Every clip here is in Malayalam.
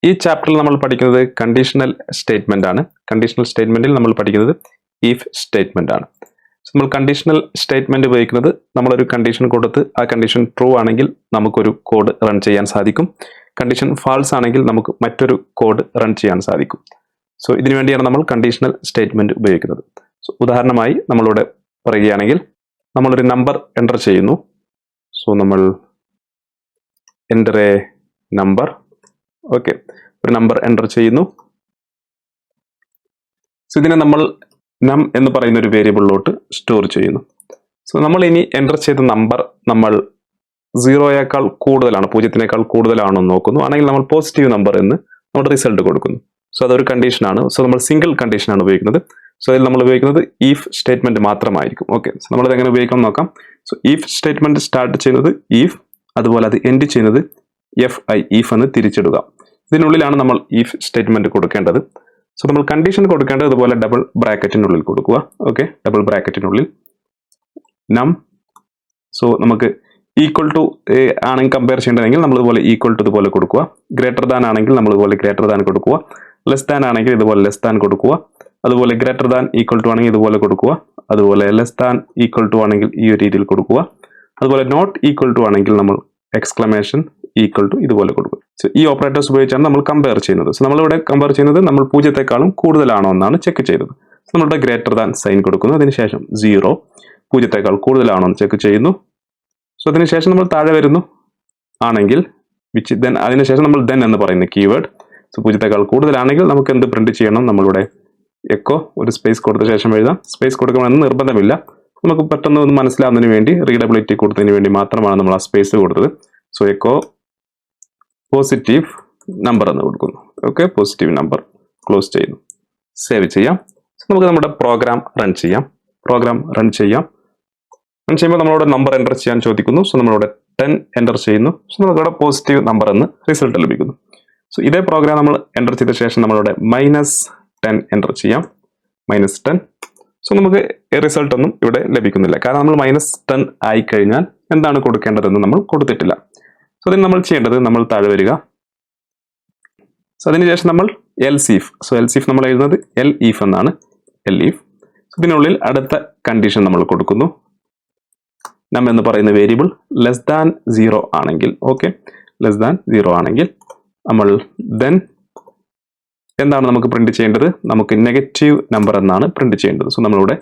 ഈ ചാപ്റ്ററിൽ നമ്മൾ പഠിക്കുന്നത് കണ്ടീഷണൽ സ്റ്റേറ്റ്മെന്റ് ആണ്. കണ്ടീഷണൽ സ്റ്റേറ്റ്മെന്റിൽ നമ്മൾ പഠിക്കുന്നത് if സ്റ്റേറ്റ്മെന്റ് ആണ്. നമ്മൾ കണ്ടീഷണൽ സ്റ്റേറ്റ്മെന്റ് ഉപയോഗിക്കുന്നത് നമ്മളൊരു കണ്ടീഷൻ കൊടുത്ത് ആ കണ്ടീഷൻ ട്രൂ ആണെങ്കിൽ നമുക്കൊരു കോഡ് റൺ ചെയ്യാൻ സാധിക്കും. കണ്ടീഷൻ ഫാൾസ് ആണെങ്കിൽ നമുക്ക് മറ്റൊരു കോഡ് റൺ ചെയ്യാൻ സാധിക്കും. സോ ഇതിനു വേണ്ടിയാണ് നമ്മൾ കണ്ടീഷണൽ സ്റ്റേറ്റ്മെന്റ് ഉപയോഗിക്കുന്നത്. സോ ഉദാഹരണമായി നമ്മളിവിടെ പറയുകയാണെങ്കിൽ നമ്മളൊരു നമ്പർ എൻ്റർ ചെയ്യുന്നു. സോ നമ്മൾ എൻ്റർ എ നമ്പർ. ഓക്കെ, ഒരു നമ്പർ എൻ്റർ ചെയ്യുന്നു. സോ ഇതിനെ നമ്മൾ നം എന്ന് പറയുന്ന ഒരു വേരിയബിളിലോട്ട് സ്റ്റോർ ചെയ്യുന്നു. സോ നമ്മൾ ഇനി എൻ്റർ ചെയ്ത നമ്പർ നമ്മൾ 0യേക്കാൾ കൂടുതലാണ്, 0-നേക്കാൾ കൂടുതലാണോ എന്ന് നോക്കുന്നു. ആണെങ്കിൽ നമ്മൾ പോസിറ്റീവ് നമ്പർ എന്ന് നമ്മുടെ റിസൾട്ട് കൊടുക്കുന്നു. സോ അതൊരു കണ്ടീഷനാണ്. സോ നമ്മൾ സിംഗിൾ കണ്ടീഷനാണ് ഉപയോഗിക്കുന്നത്. സോ അതിൽ നമ്മൾ ഉപയോഗിക്കുന്നത് if സ്റ്റേറ്റ്മെന്റ് മാത്രമായിരിക്കും. ഓക്കെ, സോ നമ്മളത് എങ്ങനെ ഉപയോഗിക്കണം നോക്കാം. സോ if സ്റ്റേറ്റ്മെന്റ് സ്റ്റാർട്ട് ചെയ്യുന്നത് if, അതുപോലെ അത് എൻഡ് ചെയ്യുന്നത് if എന്ന് തിരിച്ചിടുക. ഇതിനുള്ളിലാണ് നമ്മൾ if സ്റ്റേറ്റ്മെന്റ് കൊടുക്കേണ്ടത്. സോ നമ്മൾ കണ്ടീഷൻ കൊടുക്കേണ്ടത് ഇതുപോലെ ഡബിൾ ബ്രാക്കറ്റിനുള്ളിൽ കൊടുക്കുക. ഓക്കെ, ഡബിൾ ബ്രാക്കറ്റിനുള്ളിൽ നം. സോ നമുക്ക് ഈക്വൽ ടു ആണെങ്കിൽ കമ്പയർ ചെയ്യേണ്ടതെങ്കിൽ നമ്മൾ ഇതുപോലെ ഈക്വൽ ടു ഇതുപോലെ കൊടുക്കുക. ഗ്രേറ്റർ ദാൻ ആണെങ്കിൽ നമ്മൾ ഇതുപോലെ ഗ്രേറ്റർ ദാൻ കൊടുക്കുക. ലെസ് ദാൻ ആണെങ്കിൽ ഇതുപോലെ ലെസ് ദാൻ കൊടുക്കുക. അതുപോലെ ഗ്രേറ്റർ ദാൻ ഈക്വൽ ടു ആണെങ്കിൽ ഇതുപോലെ കൊടുക്കുക. അതുപോലെ ലെസ് ദാൻ ഈക്വൽ ടു ആണെങ്കിൽ ഈ ഒരു രീതിയിൽ കൊടുക്കുക. അതുപോലെ നോട്ട് ഈക്വൽ ടു ആണെങ്കിൽ നമ്മൾ എക്സ്ക്ലമേഷൻ ഈക്വൽ ടു ഇതുപോലെ കൊടുക്കും. സോ ഈ ഓപ്പറേറ്റേഴ്സ് ഉപയോഗിച്ചാണ് നമ്മൾ കമ്പയർ ചെയ്യുന്നത്. സോ നമ്മളിവിടെ കമ്പയർ ചെയ്യുന്നത് നമ്മൾ 0-ത്തേക്കാളും കൂടുതലാണോ എന്നാണ് ചെക്ക് ചെയ്തത്. സോ നമ്മളുടെ ഗ്രേറ്റർ ദാൻ സൈൻ കൊടുക്കുന്നു. അതിനുശേഷം 0 0-ത്തേക്കാൾ കൂടുതലാണോ എന്ന് ചെക്ക് ചെയ്യുന്നു. സോ അതിനുശേഷം നമ്മൾ താഴെ വരുന്നു ആണെങ്കിൽ വിച്ച് ദെൻ, അതിനുശേഷം നമ്മൾ ദെൻ എന്ന് പറയുന്ന കീവേഡ്. സോ 0-ത്തേക്കാൾ കൂടുതലാണെങ്കിൽ നമുക്ക് എന്ത് പ്രിന്റ് ചെയ്യണം, നമ്മളിവിടെ എക്കോ ഒരു സ്പേസ് കൊടുത്ത ശേഷം എഴുതാം. സ്പേസ് കൊടുക്കണമെന്ന് നിർബന്ധമില്ല, നമുക്ക് പെട്ടെന്ന് ഒന്ന് മനസ്സിലാവുന്നതിന് വേണ്ടി, റീഡബിലിറ്റി കൊടുത്തതിന് വേണ്ടി മാത്രമാണ് നമ്മൾ ആ സ്പേസ് കൊടുത്തത്. സോ എക്കോ പോസിറ്റീവ് നമ്പർ എന്ന് കൊടുക്കുന്നു. Okay, positive number. ക്ലോസ് ചെയ്യുന്നു, സേവ് ചെയ്യാം. നമുക്ക് നമ്മുടെ പ്രോഗ്രാം റൺ ചെയ്യാം. റൺ ചെയ്യുമ്പോൾ നമ്മളോട് നമ്പർ എൻ്റർ ചെയ്യാൻ ചോദിക്കുന്നു. സോ നമ്മളിവിടെ 10 എൻ്റർ ചെയ്യുന്നു. സോ നമുക്കിവിടെ പോസിറ്റീവ് നമ്പർ എന്ന് റിസൾട്ട് ലഭിക്കുന്നു. സോ ഇതേ പ്രോഗ്രാം നമ്മൾ എൻ്റർ ചെയ്ത ശേഷം നമ്മളിവിടെ -10 എൻ്റർ ചെയ്യാം. -10. സോ നമുക്ക് റിസൾട്ട് ഒന്നും ഇവിടെ ലഭിക്കുന്നില്ല, കാരണം നമ്മൾ -10 ആയി കഴിഞ്ഞാൽ എന്താണ് കൊടുക്കേണ്ടതെന്ന് നമ്മൾ കൊടുത്തിട്ടില്ല. സോ അതിന് നമ്മൾ ചെയ്യേണ്ടത്, നമ്മൾ താഴെ വരിക. സോ അതിനുശേഷം നമ്മൾ else if. So else if നമ്മൾ എഴുതുന്നത് elif എന്നാണ്. elif. ഇതിനുള്ളിൽ അടുത്ത കണ്ടീഷൻ നമ്മൾ കൊടുക്കുന്നു. നം എന്ന് പറയുന്ന വേരിയബിൾ ലെസ് ദാൻ 0 ആണെങ്കിൽ, ഓക്കെ, ലെസ് ദാൻ 0 ആണെങ്കിൽ നമ്മൾ ദെൻ എന്താണ് നമുക്ക് പ്രിന്റ് ചെയ്യേണ്ടത്, നമുക്ക് നെഗറ്റീവ് നമ്പർ എന്നാണ് പ്രിന്റ് ചെയ്യേണ്ടത്. സോ നമ്മളിവിടെ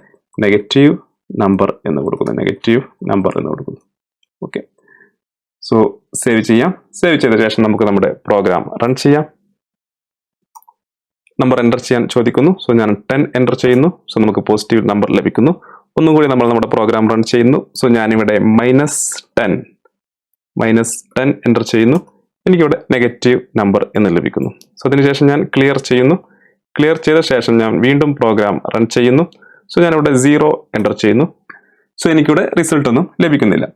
നെഗറ്റീവ് നമ്പർ എന്ന് കൊടുക്കുന്നു. ഓക്കെ, സോ സേവ് ചെയ്യാം. സേവ് ചെയ്ത ശേഷം നമുക്ക് നമ്മുടെ പ്രോഗ്രാം റൺ ചെയ്യാം. നമ്പർ എൻ്റർ ചെയ്യാൻ ചോദിക്കുന്നു. സോ ഞാൻ 10 എൻ്റർ ചെയ്യുന്നു. സോ നമുക്ക് പോസിറ്റീവ് നമ്പർ ലഭിക്കുന്നു. ഒന്നുകൂടി നമ്മൾ നമ്മുടെ പ്രോഗ്രാം റൺ ചെയ്യുന്നു. സോ ഞാനിവിടെ -10 എൻ്റർ ചെയ്യുന്നു. എനിക്കിവിടെ നെഗറ്റീവ് നമ്പർ എന്ന് ലഭിക്കുന്നു. സോ അതിനുശേഷം ഞാൻ ക്ലിയർ ചെയ്യുന്നു. ക്ലിയർ ചെയ്ത ശേഷം ഞാൻ വീണ്ടും പ്രോഗ്രാം റൺ ചെയ്യുന്നു. സോ ഞാനിവിടെ 0 എൻ്റർ ചെയ്യുന്നു. സോ എനിക്കിവിടെ റിസൾട്ട് ഒന്നും ലഭിക്കുന്നില്ല.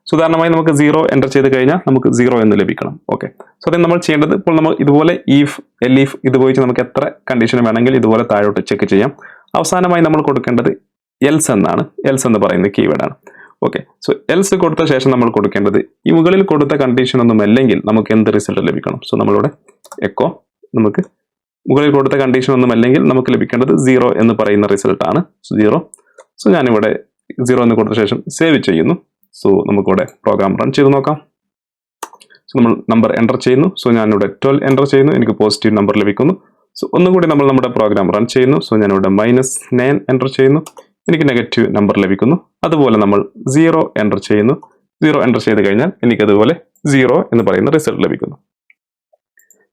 സോ ഉദാഹരണമായി നമുക്ക് 0 എൻ്റർ ചെയ്ത് കഴിഞ്ഞാൽ നമുക്ക് 0 എന്ന് ലഭിക്കണം. ഓക്കെ, സോ അതിന് നമ്മൾ ചെയ്യേണ്ടത്, ഇപ്പോൾ നമ്മൾ ഇതുപോലെ elif ഇത് ഉപയോഗിച്ച് നമുക്ക് എത്ര കണ്ടീഷൻ വേണമെങ്കിൽ ഇതുപോലെ താഴോട്ട് ചെക്ക് ചെയ്യാം. അവസാനമായി നമ്മൾ കൊടുക്കേണ്ടത് else എന്നാണ്. else എന്ന് പറയുന്ന കീവേഡാണ്. ഓക്കെ, സോ else കൊടുത്ത ശേഷം നമ്മൾ കൊടുക്കേണ്ടത്, ഈ മുകളിൽ കൊടുത്ത കണ്ടീഷൻ ഒന്നും അല്ലെങ്കിൽ നമുക്ക് എന്ത് റിസൾട്ട് ലഭിക്കണം. സോ നമ്മളിവിടെ എക്കോ, നമുക്ക് മുകളിൽ കൊടുത്ത കണ്ടീഷൻ ഒന്നും അല്ലെങ്കിൽ നമുക്ക് ലഭിക്കേണ്ടത് 0 എന്ന് പറയുന്ന റിസൾട്ടാണ്. 0. സോ ഞാനിവിടെ 0 എന്ന് കൊടുത്ത ശേഷം സേവ് ചെയ്യുന്നു. സോ നമുക്കിവിടെ പ്രോഗ്രാം റൺ ചെയ്ത് നോക്കാം. സോ നമ്മൾ നമ്പർ എൻ്റർ ചെയ്യുന്നു. സോ ഞാനിവിടെ 12 എൻ്റർ ചെയ്യുന്നു. എനിക്ക് പോസിറ്റീവ് നമ്പർ ലഭിക്കുന്നു. സോ ഒന്നുകൂടി നമ്മൾ നമ്മുടെ പ്രോഗ്രാം റൺ ചെയ്യുന്നു. സോ ഞാനിവിടെ -9 എൻ്റർ ചെയ്യുന്നു. എനിക്ക് നെഗറ്റീവ് നമ്പർ ലഭിക്കുന്നു. അതുപോലെ നമ്മൾ 0 എൻ്റർ ചെയ്യുന്നു. 0 എൻ്റർ ചെയ്ത് കഴിഞ്ഞാൽ എനിക്കതുപോലെ 0 എന്ന് പറയുന്ന റിസൾട്ട് ലഭിക്കുന്നു.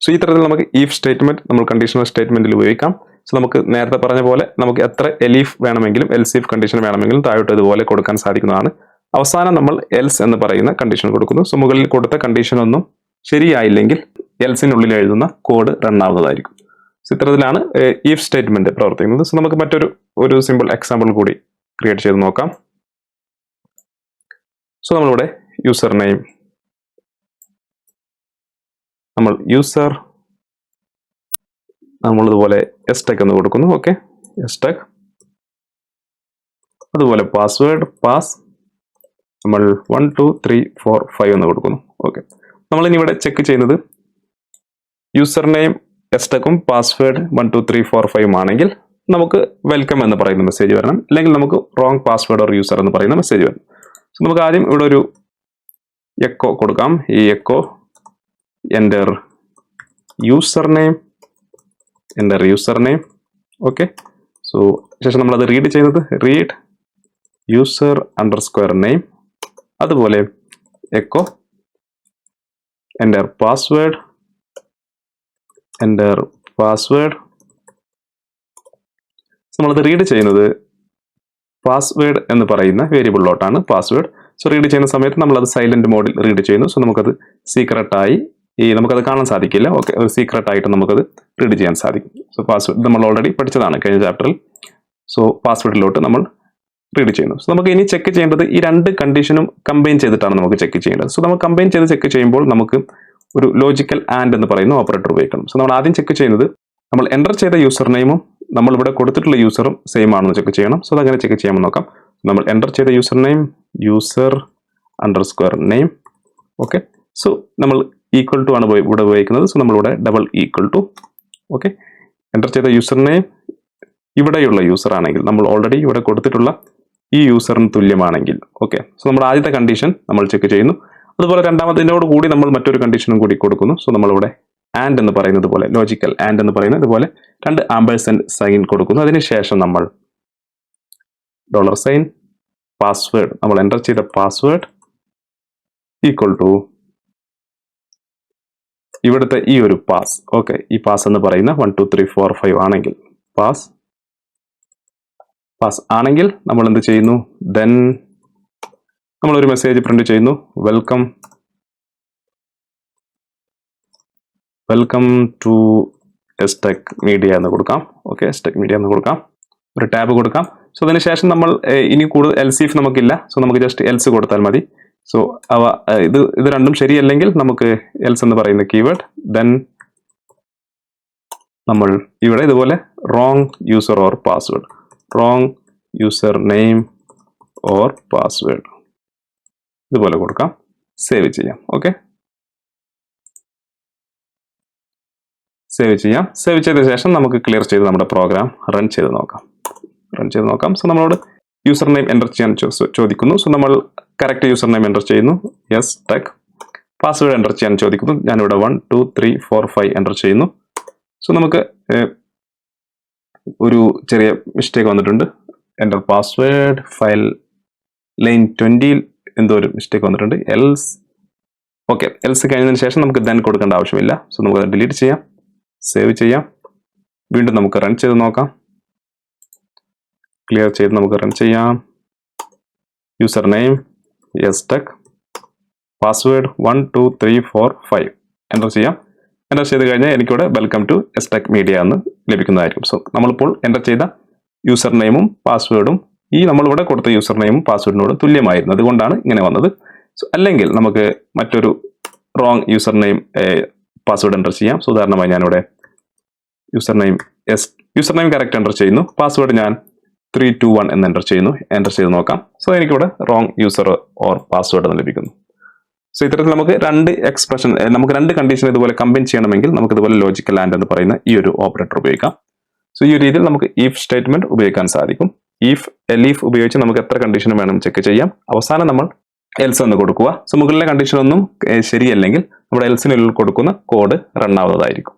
സോ ഈ തരത്തിൽ നമുക്ക് if സ്റ്റേറ്റ്മെന്റ് നമ്മൾ കണ്ടീഷണൽ സ്റ്റേറ്റ്മെന്റിൽ ഉപയോഗിക്കാം. സോ നമുക്ക് നേരത്തെ പറഞ്ഞ പോലെ നമുക്ക് എത്ര elif വേണമെങ്കിലും, else if കണ്ടീഷൻ വേണമെങ്കിലും താഴോട്ട് ഇതുപോലെ കൊടുക്കാൻ സാധിക്കുന്നതാണ്. അവസാനം നമ്മൾ else എന്ന് പറയുന്ന കണ്ടീഷൻ കൊടുക്കുന്നു. സോ മുകളിൽ കൊടുത്ത കണ്ടീഷൻ ഒന്നും ശരിയായില്ലെങ്കിൽ elseനുള്ളിൽ എഴുതുന്ന കോഡ് റൺ ആവുന്നതായിരിക്കും. സോ ഇത്തരത്തിലാണ് if സ്റ്റേറ്റ്മെന്റ് പ്രവർത്തിക്കുന്നത്. സോ നമുക്ക് മറ്റൊരു സിമ്പിൾ എക്സാമ്പിൾ കൂടി ക്രിയേറ്റ് ചെയ്ത് നോക്കാം. സോ നമ്മളിവിടെ യൂസർ നെയിം, നമ്മളിതുപോലെ stec എന്ന് കൊടുക്കുന്നു. Okay, stec. അതുപോലെ പാസ്വേഡ് നമ്മൾ 1 2 3 4 5 എന്ന് കൊടുക്കുന്നു. ഓക്കെ, നമ്മളിനി ഇവിടെ ചെക്ക് ചെയ്യുന്നത് യൂസർ നെയിം എസ്റ്റക്കും പാസ്വേഡ് 12345 ആണെങ്കിൽ നമുക്ക് വെൽക്കം എന്ന് പറയുന്ന മെസ്സേജ് വരണം, അല്ലെങ്കിൽ നമുക്ക് റോങ് പാസ്വേഡ് ഓർ യൂസർ എന്ന് പറയുന്ന മെസ്സേജ് വരണം. സോ നമുക്ക് ആദ്യം ഇവിടെ ഒരു എക്കോ കൊടുക്കാം. ഈ echo enter user name okay. So ശേഷം നമ്മളത് റീഡ് ചെയ്യുന്നത് റീഡ് യൂസർ അണ്ടർസ്ക്വയർ നെയിം, അതുപോലെ എക്കോ എൻ്റർ പാസ്വേഡ് നമ്മളത് റീഡ് ചെയ്യുന്നത് പാസ്വേഡ് എന്ന് പറയുന്ന വേരിയബിളിലോട്ടാണ് പാസ്വേഡ്. സോ റീഡ് ചെയ്യുന്ന സമയത്ത് നമ്മളത് സൈലന്റ് മോഡിൽ റീഡ് ചെയ്യുന്നു. സോ നമുക്കത് സീക്രട്ടായി നമുക്കത് കാണാൻ സാധിക്കില്ല. ഓക്കെ, സീക്രട്ട് ആയിട്ട് നമുക്കത് റീഡ് ചെയ്യാൻ സാധിക്കും. സോ പാസ്വേഡ് നമ്മൾ ഓൾറെഡി പഠിച്ചതാണ് കഴിഞ്ഞ ചാപ്റ്ററിൽ. സോ പാസ്വേഡിലോട്ട് നമ്മൾ റീഡ് ചെയ്യുന്നു. സോ നമുക്ക് ഇനി ചെക്ക് ചെയ്യേണ്ടത് ഈ രണ്ട് കണ്ടീഷനും കമ്പൈൻ ചെയ്തിട്ടാണ് നമുക്ക് ചെക്ക് ചെയ്യേണ്ടത്. സോ നമ്മൾ കമ്പൈൻ ചെയ്ത് ചെക്ക് ചെയ്യുമ്പോൾ നമുക്ക് ഒരു ലോജിക്കൽ ആൻഡ് എന്ന് പറയുന്ന ഓപ്പറേറ്റർ ഉപയോഗിക്കണം. സോ നമ്മൾ ആദ്യം ചെക്ക് ചെയ്യുന്നത് നമ്മൾ എൻ്റർ ചെയ്ത യൂസർ നെയിമും നമ്മൾ ഇവിടെ കൊടുത്തിട്ടുള്ള യൂസറും സെയിം ആണെന്ന് ചെക്ക് ചെയ്യണം. സോ അതങ്ങനെ ചെക്ക് ചെയ്യാമെന്ന് നോക്കാം. നമ്മൾ എൻ്റർ ചെയ്ത user name user underscore name okay. So നമ്മൾ ഈക്വൽ ടു ആണ് ഇവിടെ ഉപയോഗിക്കുന്നത്. സോ നമ്മളിവിടെ double equal to okay. Enter ചെയ്ത യൂസർ നെയിം ഇവിടെയുള്ള യൂസർ ആണെങ്കിൽ നമ്മൾ ഓൾറെഡി ഇവിടെ കൊടുത്തിട്ടുള്ള ഈ യൂസറിന് തുല്യമാണെങ്കിൽ ഓക്കെ. സോ നമ്മൾ ആദ്യത്തെ കണ്ടീഷൻ നമ്മൾ ചെക്ക് ചെയ്യുന്നു. അതുപോലെ രണ്ടാമതിനോട് കൂടി നമ്മൾ മറ്റൊരു കണ്ടീഷനും കൂടി കൊടുക്കുന്നു. സോ നമ്മളിവിടെ ആൻഡ് എന്ന് പറയുന്നത് പോലെ ലോജിക്കൽ ആൻഡ് എന്ന് പറയുന്നത് പോലെ രണ്ട് ആംബേഴ്സൻഡ് സൈൻ കൊടുക്കുന്നു. അതിനുശേഷം നമ്മൾ $, പാസ്വേഡ് നമ്മൾ എൻ്റർ ചെയ്ത പാസ്വേഡ് ഈക്വൽ ടു ഇവിടുത്തെ ഈ ഒരു പാസ് ഓക്കെ. ഈ പാസ് എന്ന് പറയുന്ന 12345 ആണെങ്കിൽ പാസ് ആണെങ്കിൽ നമ്മൾ എന്ത് ചെയ്യുന്നു, ദെൻ നമ്മളൊരു മെസ്സേജ് പ്രിന്റ് ചെയ്യുന്നു, വെൽക്കം ടു എസ്റ്റെക് മീഡിയ എന്ന് കൊടുക്കാം. ഓക്കെ, എസ്റ്റെക് മീഡിയ എന്ന് കൊടുക്കാം, ഒരു ടാബ് കൊടുക്കാം. സോ അതിനുശേഷം നമ്മൾ ഇനി കൂടുതൽ എൽസ് ഇഫ് നമുക്കില്ല. സോ നമുക്ക് ജസ്റ്റ് എൽസ് കൊടുത്താൽ മതി. സോ ഇത് രണ്ടും ശരിയല്ലെങ്കിൽ നമുക്ക് എൽസ് എന്ന് പറയുന്ന കീവേഡ്, ദെൻ നമ്മൾ ഇവിടെ ഇതുപോലെ wrong user or password, wrong user name or password ഇതുപോലെ കൊടുക്കാം. സേവ് ചെയ്യാം. ഓക്കെ, സേവ് ചെയ്ത ശേഷം നമുക്ക് ക്ലിയർ ചെയ്ത് നമ്മുടെ പ്രോഗ്രാം റൺ ചെയ്ത് നോക്കാം. സോ നമ്മളോട് യൂസർ നെയിം എൻ്റർ ചെയ്യാൻ ചോദിക്കുന്നു. സോ നമ്മൾ കറക്റ്റ് യൂസർ നെയിം എൻ്റർ ചെയ്യുന്നു, യെസ് ടെക്. പാസ്വേഡ് എൻ്റർ ചെയ്യാൻ ചോദിക്കുന്നു. ഞാനിവിടെ 12345 എൻ്റർ ചെയ്യുന്നു. സോ നമുക്ക് ഒരു ചെറിയ മിസ്റ്റേക്ക് വന്നിട്ടുണ്ട്. എൻ്റർ പാസ്വേഡ് ഫയൽ ലൈൻ 20 എന്തോ ഒരു മിസ്റ്റേക്ക് വന്നിട്ടുണ്ട്. എൽസ് ഓക്കെ, എൽസ് കഴിഞ്ഞതിന് ശേഷം നമുക്ക് ദെൻ കൊടുക്കേണ്ട ആവശ്യമില്ല. സോ നമുക്ക് ഡിലീറ്റ് ചെയ്യാം, സേവ് ചെയ്യാം, വീണ്ടും നമുക്ക് റൺ ചെയ്ത് നോക്കാം. ക്ലിയർ ചെയ്ത് നമുക്ക് റൺ ചെയ്യാം. User name yes tech, password 12345 enter ചെയ്യാം. എൻ്റർ ചെയ്ത് കഴിഞ്ഞാൽ എനിക്കിവിടെ വെൽക്കം ടു എസ്റ്റെക് മീഡിയ എന്ന് ലഭിക്കുന്നതായിരിക്കും. സോ നമ്മളിപ്പോൾ എൻ്റർ ചെയ്ത യൂസർ നെയിമും പാസ്വേഡും ഈ നമ്മളിവിടെ കൊടുത്ത യൂസർ നെയിമും പാസ്വേഡിനോട് തുല്യമായിരുന്നു. അതുകൊണ്ടാണ് ഇങ്ങനെ വന്നത്. സോ അല്ലെങ്കിൽ നമുക്ക് മറ്റൊരു wrong user name password enter ചെയ്യാം. സോ ഉദാഹരണമായി ഞാനിവിടെ യൂസർ നെയിം കറക്റ്റ് എൻ്റർ ചെയ്യുന്നു. പാസ്വേഡ് ഞാൻ 321 എന്ന് എൻ്റർ ചെയ്ത് നോക്കാം. സോ എനിക്കിവിടെ റോങ് യൂസർ ഓർ പാസ്വേഡ് എന്ന് ലഭിക്കുന്നു. സോ ഇത്തരത്തിൽ നമുക്ക് നമുക്ക് രണ്ട് കണ്ടീഷൻ ഇതുപോലെ കമ്പൈൻ ചെയ്യണമെങ്കിൽ നമുക്ക് ഇതുപോലെ ലോജിക്കൽ ആൻഡ് എന്ന് പറയുന്ന ഈ ഒരു ഓപ്പറേറ്റർ ഉപയോഗിക്കാം. സോ ഈ ഒരു രീതിയിൽ നമുക്ക് ഇഫ് സ്റ്റേറ്റ്മെന്റ് ഉപയോഗിക്കാൻ സാധിക്കും. ഇഫ് എലീഫ് ഉപയോഗിച്ച് നമുക്ക് എത്ര കണ്ടീഷനും വേണം ചെക്ക് ചെയ്യാം. അവസാനം നമ്മൾ എൽസ് എന്ന് കൊടുക്കുക. സോ മുകളിലെ കണ്ടീഷൻ ഒന്നും ശരിയല്ലെങ്കിൽ നമ്മുടെ എൽസിനുള്ളിൽ കൊടുക്കുന്ന കോഡ് റൺ ആവുന്നതായിരിക്കും.